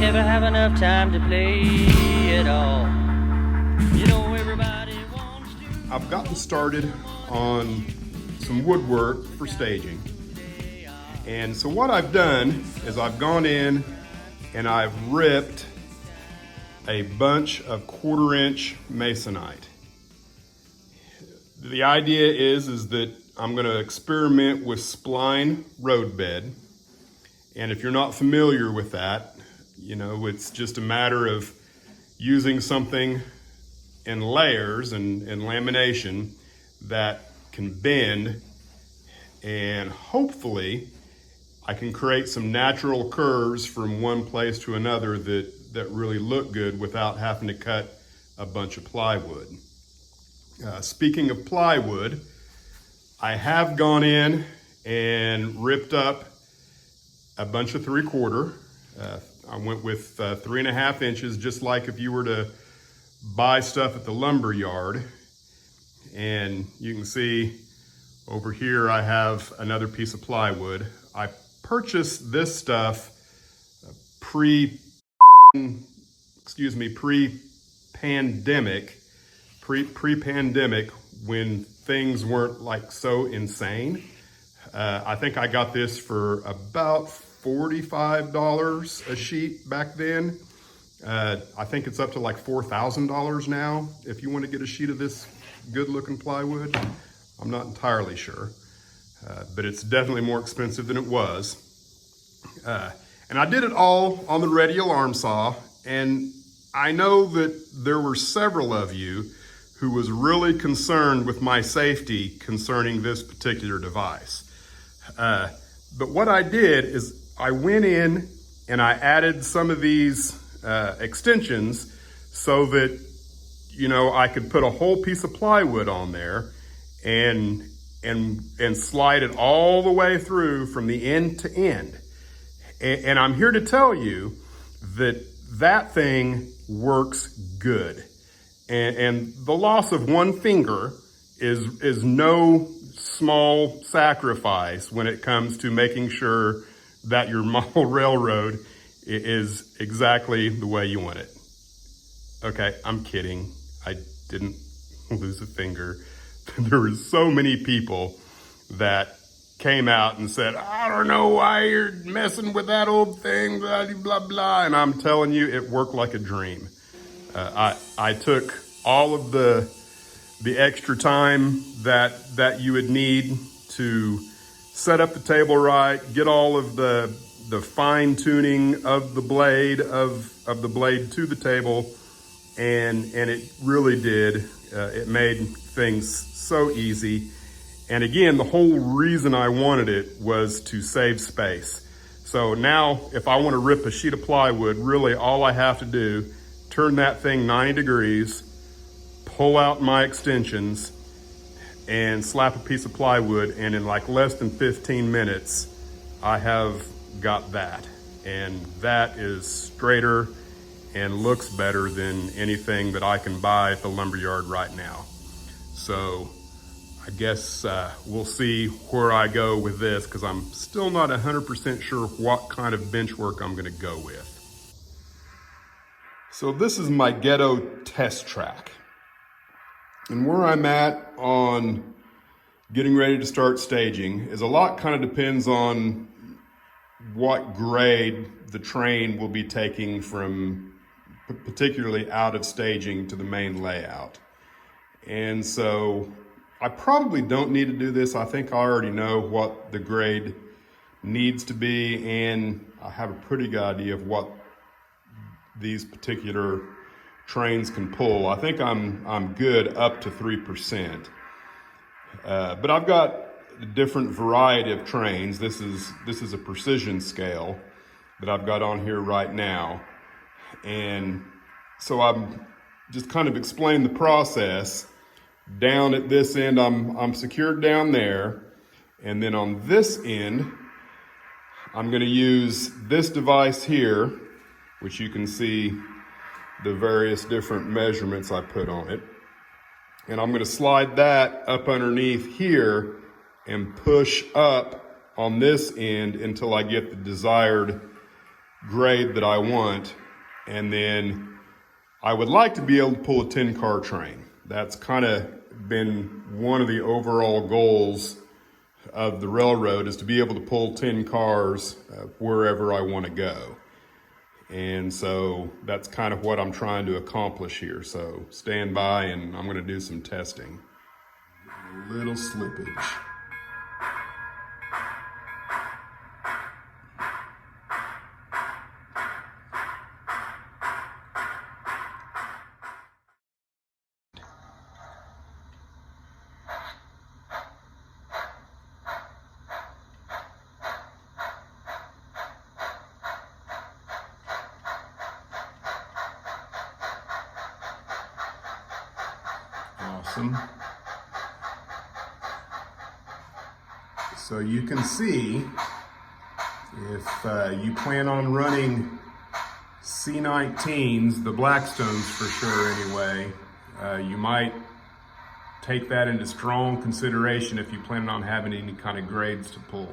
ever have enough time to play it all. You know everybody wants to. I've gotten started on some woodwork for staging. And so what I've done is I've gone in and I've ripped a bunch of 1/4 inch masonite. The idea is that I'm going to experiment with spline roadbed. And if you're not familiar with that, you know, it's just a matter of using something in layers and lamination that can bend, and hopefully I can create some natural curves from one place to another that really look good without having to cut a bunch of plywood. Speaking of plywood, I have gone in and ripped up a bunch of 3/4. I went with 3.5 inches, just like if you were to buy stuff at the lumber yard. And you can see over here I have another piece of plywood. I purchased this stuff pre-pandemic when things weren't like so insane. I think I got this for about $45 a sheet back then. I think it's up to like $4,000 now if you want to get a sheet of this good looking plywood. I'm not entirely sure, but it's definitely more expensive than it was. And I did it all on the radial arm saw, and I know that there were several of you who was really concerned with my safety concerning this particular device. But what I did is I went in and I added some of these extensions so that, you know, I could put a whole piece of plywood on there and slide it all the way through from the end to end. And I'm here to tell you that thing works good. And the loss of one finger is no small sacrifice when it comes to making sure that your model railroad is exactly the way you want it. Okay, I'm kidding. I didn't lose a finger. There were so many people that came out and said, I don't know why you're messing with that old thing, blah, blah, blah. And I'm telling you, it worked like a dream. I took all of the extra time that you would need to set up the table right, get all of the fine tuning of the blade to the table, and it really did. It made things so easy. And again, the whole reason I wanted it was to save space. So now if I want to rip a sheet of plywood, really all I have to do, turn that thing 90 degrees, pull out my extensions, and slap a piece of plywood, and in like less than 15 minutes, I have got that. And that is straighter and looks better than anything that I can buy at the lumberyard right now. So I guess we'll see where I go with this, because I'm still not 100% sure what kind of benchwork I'm gonna go with. So this is my ghetto test track. And where I'm at on getting ready to start staging is a lot kind of depends on what grade the train will be taking from particularly out of staging to the main layout. And so I probably don't need to do this. I think I already know what the grade needs to be, and I have a pretty good idea of what these particular trains can pull. I think I'm good up to 3%. But I've got a different variety of trains. This is a precision scale that I've got on here right now. And so I'm just kind of explaining the process. Down at this end, I'm secured down there. And then on this end, I'm going to use this device here, which you can see the various different measurements I put on it. And I'm going to slide that up underneath here and push up on this end until I get the desired grade that I want. And then I would like to be able to pull a 10-car train. That's kind of been one of the overall goals of the railroad, is to be able to pull 10 cars wherever I want to go. And so that's kind of what I'm trying to accomplish here. So stand by and I'm going to do some testing. A little slippage. Awesome. So you can see, if you plan on running C19s, the Blackstones for sure anyway, you might take that into strong consideration if you plan on having any kind of grades to pull.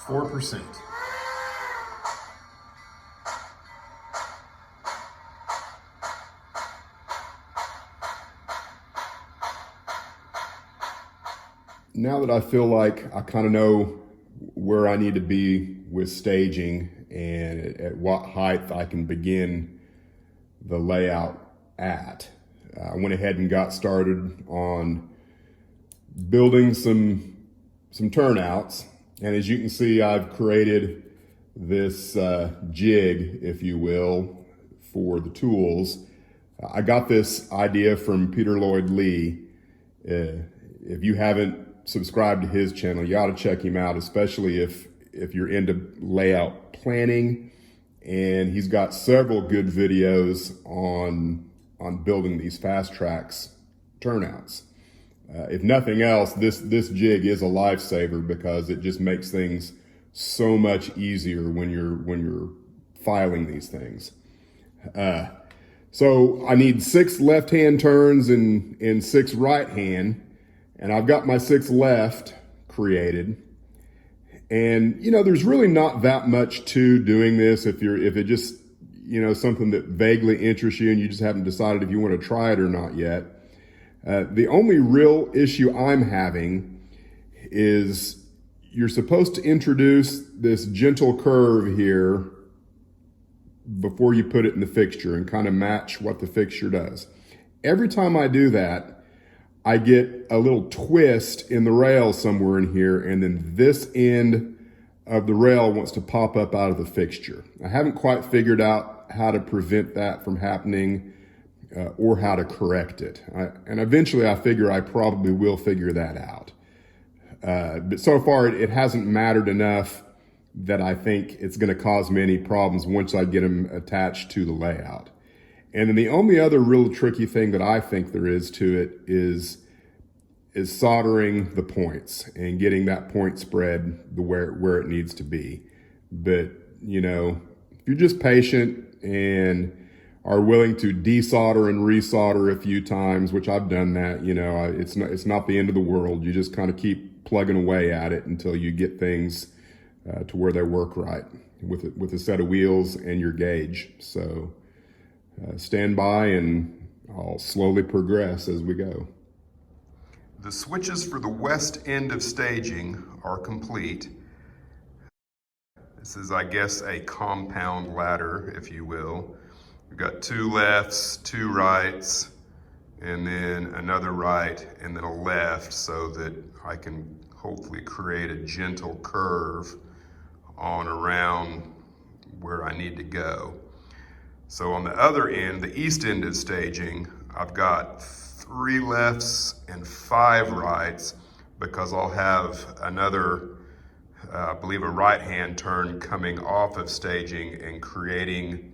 %. Now that I feel like I kind of know where I need to be with staging and at what height I can begin the layout at, I went ahead and got started on building some turnouts. And as you can see, I've created this jig, if you will, for the tools. I got this idea from Peter Lloyd Lee. If you haven't subscribed to his channel, you ought to check him out, especially if you're into layout planning. And he's got several good videos on building these fast tracks turnouts. If nothing else, this jig is a lifesaver because it just makes things so much easier when you're filing these things. So I need 6 left-hand turns and 6 right-hand, and I've got my 6 left created. And you know, there's really not that much to doing this if it just, you know, something that vaguely interests you and you just haven't decided if you want to try it or not yet. The only real issue I'm having is you're supposed to introduce this gentle curve here before you put it in the fixture and kind of match what the fixture does. Every time I do that, I get a little twist in the rail somewhere in here, and then this end of the rail wants to pop up out of the fixture. I haven't quite figured out how to prevent that from happening or how to correct it. And eventually I figure I probably will figure that out. But so far it hasn't mattered enough that I think it's going to cause me any problems once I get them attached to the layout. And then the only other real tricky thing that I think there is to it is soldering the points and getting that point spread where it needs to be. But, you know, if you're just patient and are willing to desolder and resolder a few times, which I've done that, you know, it's not the end of the world. You just kind of keep plugging away at it until you get things to where they work right with a set of wheels and your gauge. So stand by and I'll slowly progress as we go. The switches for the west end of staging are complete. This is, I guess, a compound ladder, if you will. We've got 2 lefts, 2 rights, and then another right, and then a left, so that I can hopefully create a gentle curve on around where I need to go. So on the other end, the east end of staging, I've got 3 lefts and 5 rights, because I'll have another, I believe, a right-hand turn coming off of staging and creating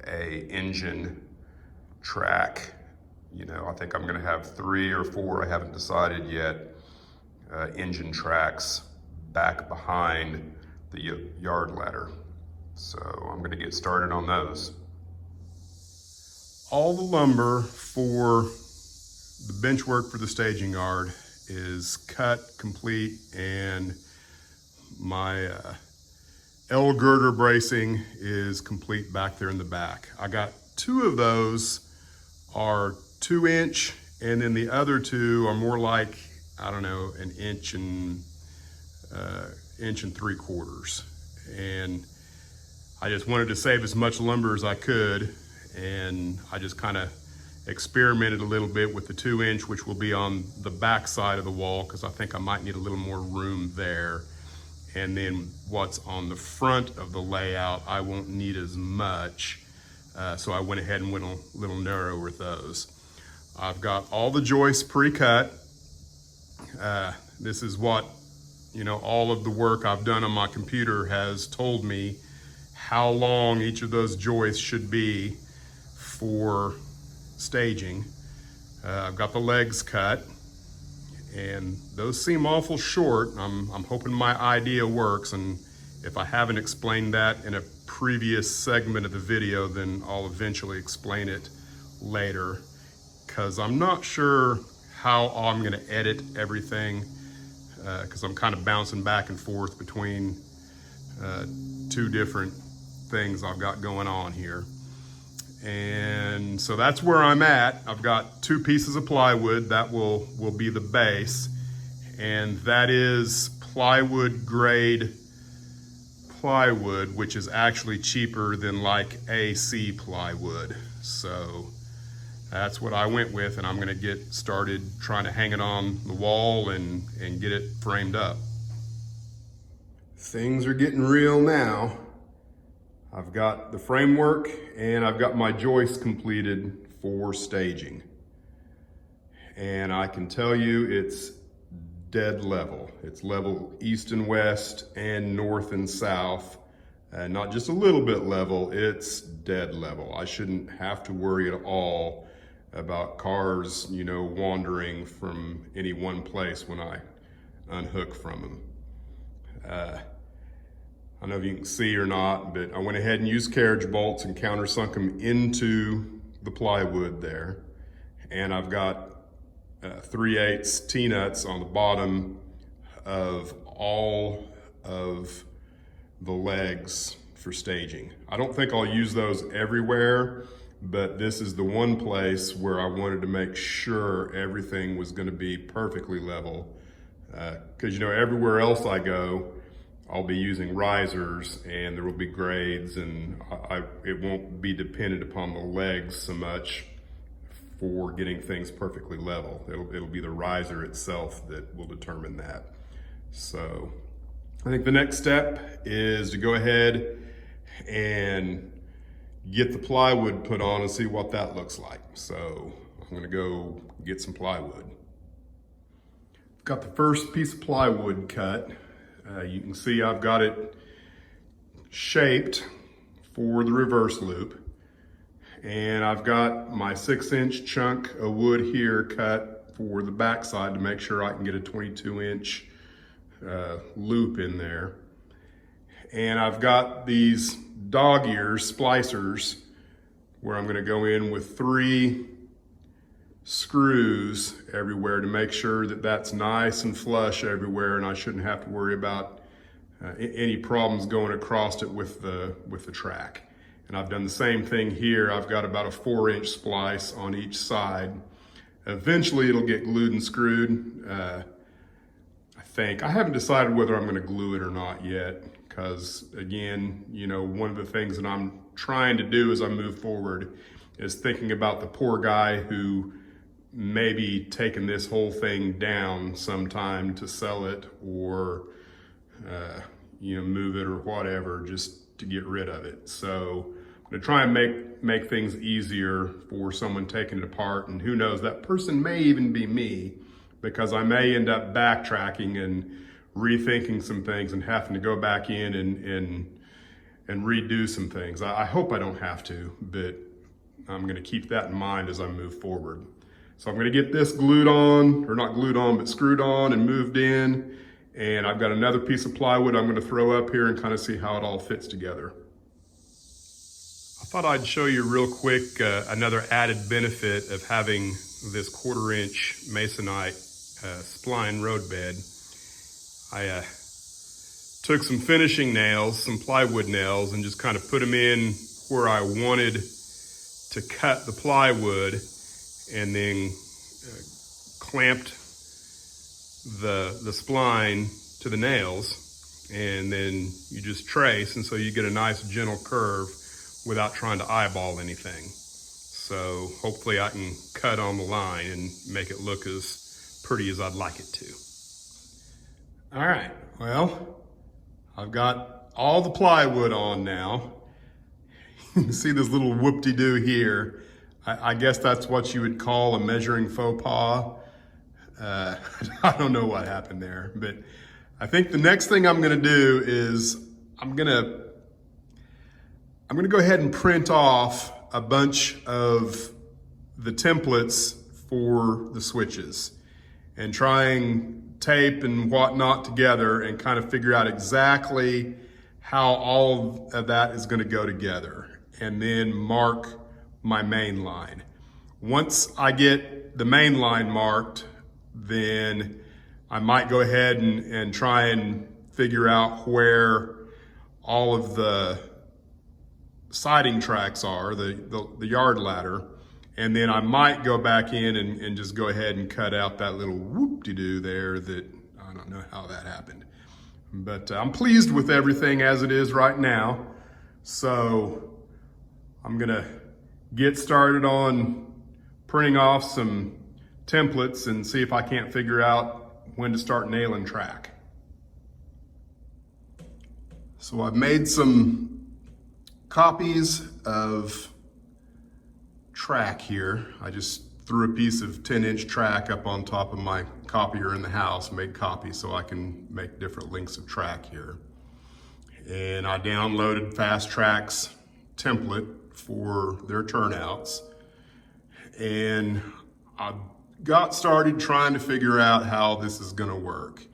a engine track. You know, I think I'm going to have 3 or 4, I haven't decided yet, engine tracks back behind the yard ladder. So I'm gonna get started on those. All the lumber for the bench work for the staging yard is cut, complete, and my L girder bracing is complete back there in the back. I got 2 of those are 2-inch, and then the other 2 are more like, I don't know, an inch and 3/4. And I just wanted to save as much lumber as I could, and I just kind of experimented a little bit with the 2-inch, which will be on the back side of the wall because I think I might need a little more room there. And then what's on the front of the layout, I won't need as much. So I went ahead and went a little narrow with those. I've got all the joists pre-cut. This is what, all of the work I've done on my computer has told me how long each of those joists should be for staging. I've got the legs cut, and those seem awful short. I'm hoping my idea works, and if I haven't explained that in a previous segment of the video, then I'll eventually explain it later, because I'm not sure how I'm gonna edit everything, because I'm kind of bouncing back and forth between 2 different things I've got going on here. And so that's where I'm at. I've got 2 pieces of plywood that will be the base, and that is plywood grade plywood, which is actually cheaper than like AC plywood. So that's what I went with, and I'm gonna get started trying to hang it on the wall and get it framed up. Things are getting real now. I've got the framework and I've got my joists completed for staging. And I can tell you it's dead level. It's level east and west and north and south. Not just a little bit level, it's dead level. I shouldn't have to worry at all about cars, wandering from any one place when I unhook from them. I don't know if you can see or not, but I went ahead and used carriage bolts and countersunk them into the plywood there. And I've got 3/8 T-nuts on the bottom of all of the legs for staging. I don't think I'll use those everywhere, but this is the one place where I wanted to make sure everything was gonna be perfectly level. Because everywhere else I go, I'll be using risers and there will be grades, and it won't be dependent upon the legs so much for getting things perfectly level. It'll be the riser itself that will determine that. So I think the next step is to go ahead and get the plywood put on and see what that looks like. So I'm gonna go get some plywood. Got the first piece of plywood cut. You can see I've got it shaped for the reverse loop. And I've got my 6-inch chunk of wood here cut for the backside to make sure I can get a 22-inch loop in there. And I've got these dog ears splicers where I'm gonna go in with 3 screws everywhere to make sure that that's nice and flush everywhere, and I shouldn't have to worry about any problems going across it with the track. And I've done the same thing here. I've got about a 4-inch splice on each side. Eventually it'll get glued and screwed. I think. I haven't decided whether I'm gonna glue it or not yet, because again, one of the things that I'm trying to do as I move forward is thinking about the poor guy who may be taking this whole thing down sometime to sell it or move it or whatever, just to get rid of it. So I'm gonna try and make things easier for someone taking it apart, and who knows, that person may even be me, because I may end up backtracking and rethinking some things and having to go back in and redo some things. I hope I don't have to, but I'm gonna keep that in mind as I move forward. So I'm gonna get this glued on, or not glued on, but screwed on and moved in. And I've got another piece of plywood I'm gonna throw up here and kind of see how it all fits together. Thought I'd show you real quick another added benefit of having this 1/4 inch masonite spline road bed. I took some finishing nails, some plywood nails, and just kind of put them in where I wanted to cut the plywood, and then clamped the spline to the nails, and then you just trace, and so you get a nice gentle curve without trying to eyeball anything. So hopefully I can cut on the line and make it look as pretty as I'd like it to. All right, well, I've got all the plywood on now. You can see this little whoop-de-doo here. I guess that's what you would call a measuring faux pas. I don't know what happened there, but I think the next thing I'm gonna do is I'm gonna go ahead and print off a bunch of the templates for the switches and try and tape and whatnot together and kind of figure out exactly how all of that is gonna go together, and then mark my main line. Once I get the main line marked, then I might go ahead and try and figure out where all of the siding tracks are, the yard ladder, and then I might go back in and just go ahead and cut out that little whoop-de-doo there that I don't know how that happened. But I'm pleased with everything as it is right now. So I'm gonna get started on printing off some templates and see if I can't figure out when to start nailing track. So I've made some copies of track here. I just threw a piece of 10-inch track up on top of my copier in the house, made copies so I can make different lengths of track here. And I downloaded Fast Track's template for their turnouts. And I got started trying to figure out how this is gonna work.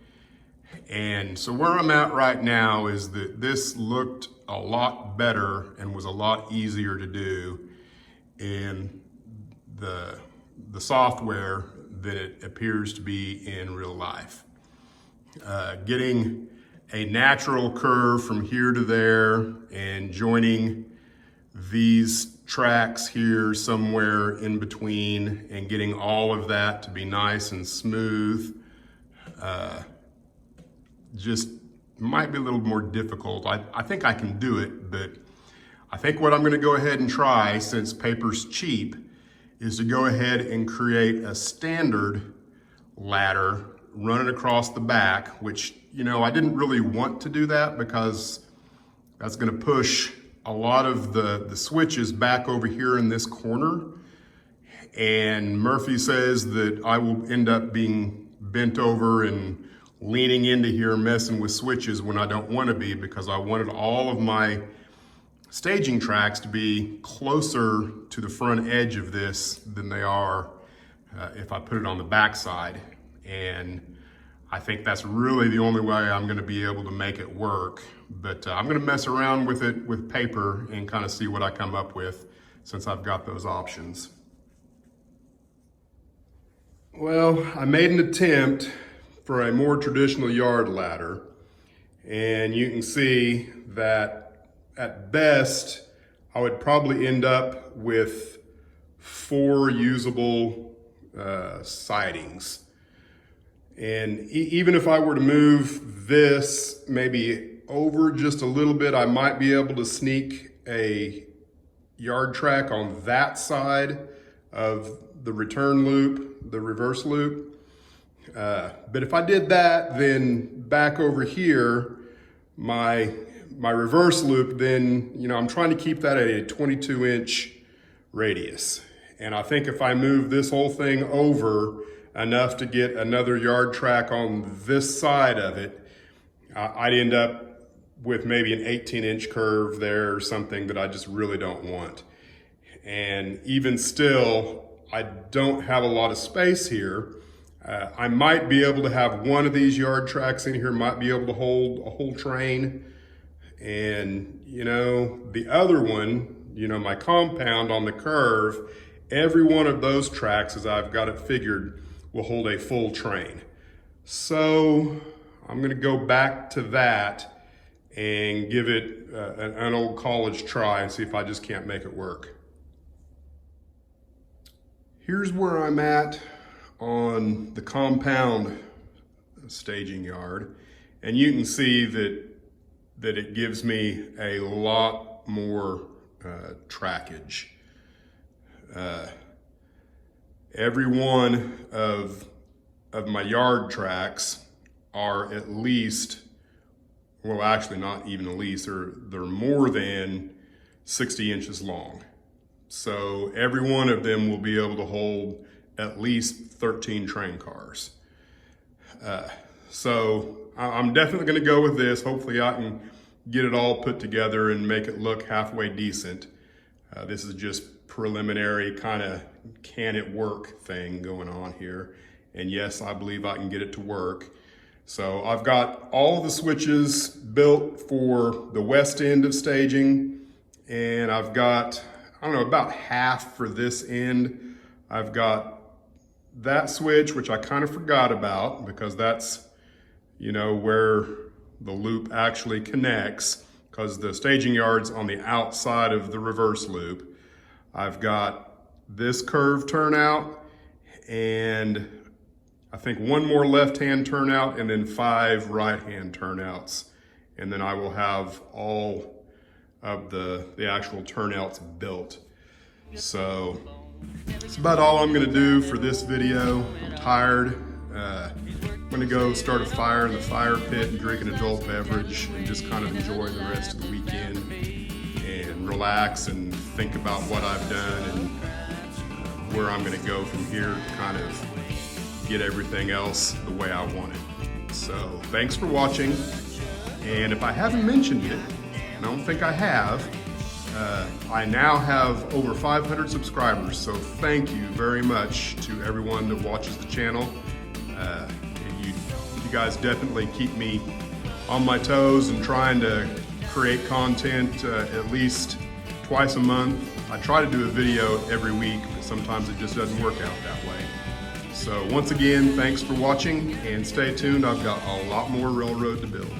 And so where I'm at right now is that this looked a lot better and was a lot easier to do in the software than it appears to be in real life. Getting a natural curve from here to there and joining these tracks here somewhere in between and getting all of that to be nice and smooth just might be a little more difficult. I think I can do it, but I think what I'm gonna go ahead and try, since paper's cheap, is to go ahead and create a standard ladder running across the back, which, you know, I didn't really want to do that because that's gonna push a lot of the switches back over here in this corner. And Murphy says that I will end up being bent over and leaning into here messing with switches when I don't want to be, because I wanted all of my staging tracks to be closer to the front edge of this than they are if I put it on the back side. And I think that's really the only way I'm going to be able to make it work. But I'm going to mess around with it with paper and kind of see what I come up with, since I've got those options. Well, I made an attempt for a more traditional yard ladder, and you can see that at best I would probably end up with 4 usable sidings. And even if I were to move this maybe over just a little bit, I might be able to sneak a yard track on that side of the return loop, the reverse loop. But if I did that, then back over here, my reverse loop, then, you know, I'm trying to keep that at a 22-inch radius. And I think if I move this whole thing over enough to get another yard track on this side of it, I'd end up with maybe an 18-inch curve there or something that I just really don't want. And even still, I don't have a lot of space here. I might be able to have one of these yard tracks in here, might be able to hold a whole train. And, you know, the other one my compound on the curve, every one of those tracks, as I've got it figured, will hold a full train. So I'm gonna go back to that and give it an old college try and see if I just can't make it work. Here's where I'm at on the compound staging yard. And you can see that it gives me a lot more trackage. Every one of my yard tracks are at least, well, actually not even at least, they're more than 60 inches long. So every one of them will be able to hold at least 13 train cars. So I'm definitely gonna go with this. Hopefully I can get it all put together and make it look halfway decent. This is just preliminary kind of can it work thing going on here. And yes, I believe I can get it to work. So I've got all the switches built for the west end of staging, and I've got, I don't know, about half for this end. I've got that switch, which I kind of forgot about because that's, where the loop actually connects, because the staging yard's on the outside of the reverse loop. I've got this curve turnout and I think one more left-hand turnout and then 5 right-hand turnouts. And then I will have all of the actual turnouts built. So that's about all I'm gonna do for this video. I'm tired. I'm gonna go start a fire in the fire pit and drink an adult beverage and just kind of enjoy the rest of the weekend and relax and think about what I've done and where I'm gonna go from here to kind of get everything else the way I want it. So thanks for watching. And if I haven't mentioned it, and I don't think I have, I now have over 500 subscribers. So thank you very much to everyone that watches the channel. You guys definitely keep me on my toes and trying to create content at least twice a month. I try to do a video every week, but sometimes it just doesn't work out that way. So once again, thanks for watching and stay tuned. I've got a lot more railroad to build.